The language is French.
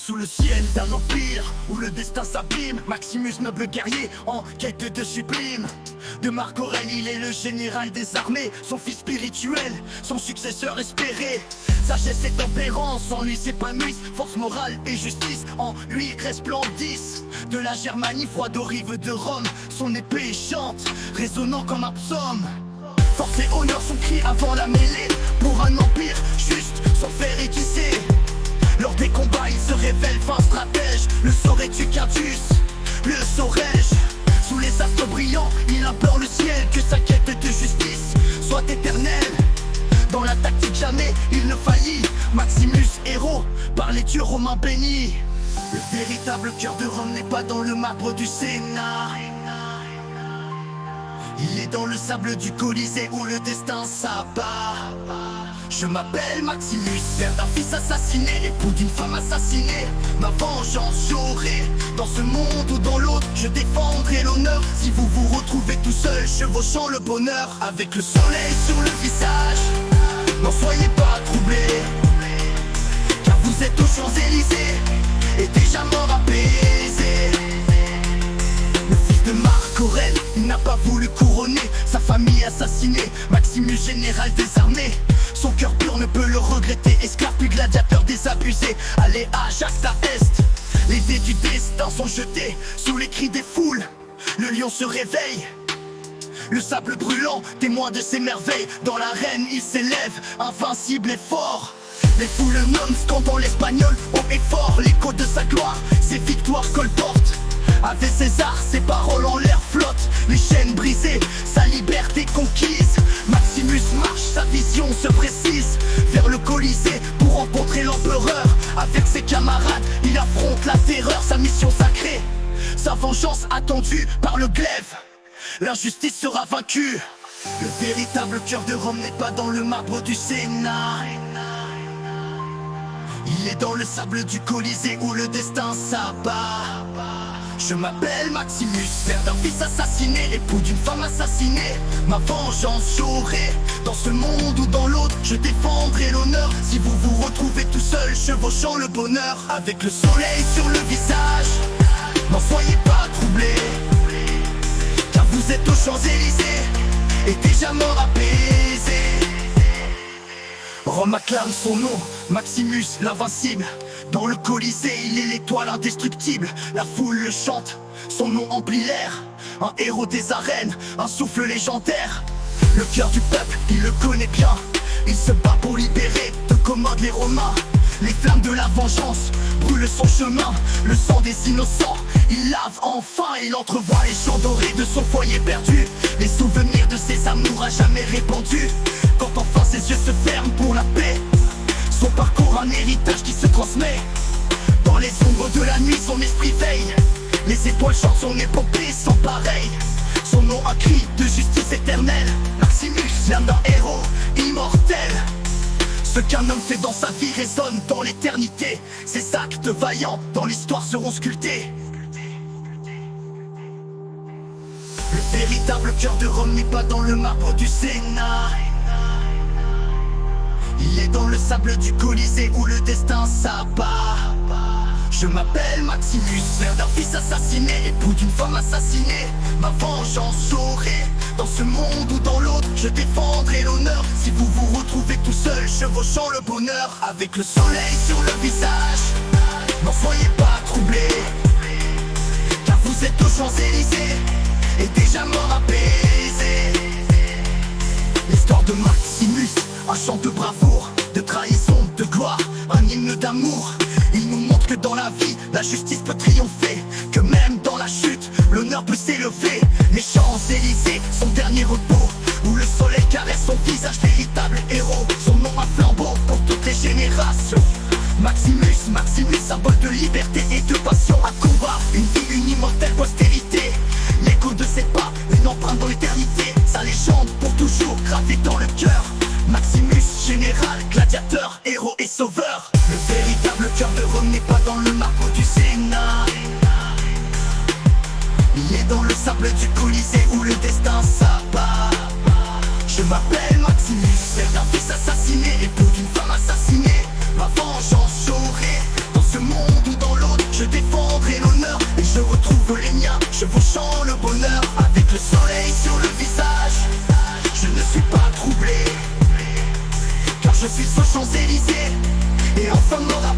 Sous le ciel d'un empire où le destin s'abîme, Maximus, noble guerrier, en quête de sublime. De Marc Aurèle, il est le général des armées, son fils spirituel, son successeur espéré. Sagesse et tempérance, en lui s'épanouissent, force morale et justice, en lui resplendissent. De la Germanie froide aux rives de Rome, son épée chante, résonnant comme un psaume. Force et honneur sont cris avant la mêlée, pour un empire juste, son fer aiguisé. Lors des combats il se révèle fin stratège. Le saurais-tu Quintus, le saurais-je? Sous les astres brillants, il implore le ciel que sa quête de justice soit éternelle. Dans la tactique jamais il ne faillit, Maximus, héros, par les dieux romains bénis. Le véritable cœur de Rome n'est pas dans le marbre du Sénat. Il est dans le sable du Colisée où le destin s'abat. Je m'appelle Maximus, père d'un fils assassiné, époux d'une femme assassinée. Ma vengeance j'aurai, dans ce monde ou dans l'autre, je défendrai l'honneur. Si vous vous retrouvez tout seul, chevauchant le bonheur, avec le soleil sur le visage, n'en soyez pas troublés, car vous êtes aux Champs-Élysées, et déjà mort apaisé. Le fils de Marc Aurèle, il n'a pas voulu couronner sa famille assassinée. Maximus, général des armées, son cœur pur ne peut le regretter. Esclave puis gladiateur désabusé, allez à Jacta Est. Les dés du destin sont jetés sous les cris des foules. Le lion se réveille, le sable brûlant, témoin de ses merveilles. Dans l'arène il s'élève, invincible et fort. Les foules le nomment, scandant l'espagnol haut et fort. L'écho de sa gloire, ses victoires colportent. Avec César, ses paroles en l'air flottent. Les chaînes brisées, sa liberté conquise. Maximus marche, sa vision se précise vers le Colisée pour rencontrer l'empereur. Avec ses camarades, il affronte la terreur. Sa mission sacrée, sa vengeance attendue par le glaive. L'injustice sera vaincue. Le véritable cœur de Rome n'est pas dans le marbre du Sénat. Il est dans le sable du Colisée où le destin s'abat. Je m'appelle Maximus, père d'un fils assassiné, époux d'une femme assassinée. Ma vengeance j'aurai, dans ce monde ou dans l'autre, je défendrai l'honneur. Si vous vous retrouvez tout seul, chevauchant le bonheur, avec le soleil sur le visage, n'en soyez pas troublés, car vous êtes aux Champs-Élysées, et déjà mort apaisé. Rome acclame son nom, Maximus l'invincible. Dans le Colisée, il est l'étoile indestructible. La foule le chante, son nom emplit l'air. Un héros des arènes, un souffle légendaire. Le cœur du peuple, il le connaît bien. Il se bat pour libérer de commandes les Romains. Les flammes de la vengeance brûlent son chemin. Le sang des innocents, il lave enfin. Il entrevoit les champs dorés de son foyer perdu. Les souvenirs de ses amours à jamais répandus. Quand enfin ses yeux se ferment pour la paix, son parcours un héritage qui se transmet. Dans les ombres de la nuit son esprit veille. Les étoiles chantent son épopée sans pareil. Son nom un cri de justice éternelle. Maximus, l'âme d'un héros immortel. Ce qu'un homme fait dans sa vie résonne dans l'éternité. Ses actes vaillants dans l'histoire seront sculptés. Le véritable cœur de Rome n'est pas dans le marbre du Sénat. Il est dans le sable du Colisée où le destin s'abat. Je m'appelle Maximus, père d'un fils assassiné, époux d'une femme assassinée. Ma vengeance j'aurai, dans ce monde ou dans l'autre, je défendrai l'honneur. Si vous vous retrouvez tout seul, chevauchant le bonheur, avec le soleil sur le visage, n'en soyez pas troublés, car vous êtes aux Champs-Élysées, et déjà mort apaisé. L'histoire de Maximus, un chant de bravoure, de trahison, de gloire, un hymne d'amour. Il nous montre que dans la vie, la justice peut triompher, que même dans la chute, l'honneur peut s'élever. Les Champs-Élysées, son dernier repos, où le soleil caresse son visage, véritable héros. Son nom un flambeau pour toutes les générations. Maximus, Maximus, symbole de liberté et de passion. Un combat, une vie, une immortelle postérité. L'écho de ses pas, une empreinte dans l'éternité. Sa légende pour toujours gravée dans le cœur. Maximus, général, gladiateur, héros et sauveur. Le véritable cœur de Rome n'est pas dans le marbre du Sénat. Il est dans le sable du Colisée où le destin s'abat. Je m'appelle Maximus, père d'un fils assassiné, époux d'une femme assassinée. Ma vengeance j'aurai, dans ce monde où je suis aux Champs-Élysées. Et enfin m'aura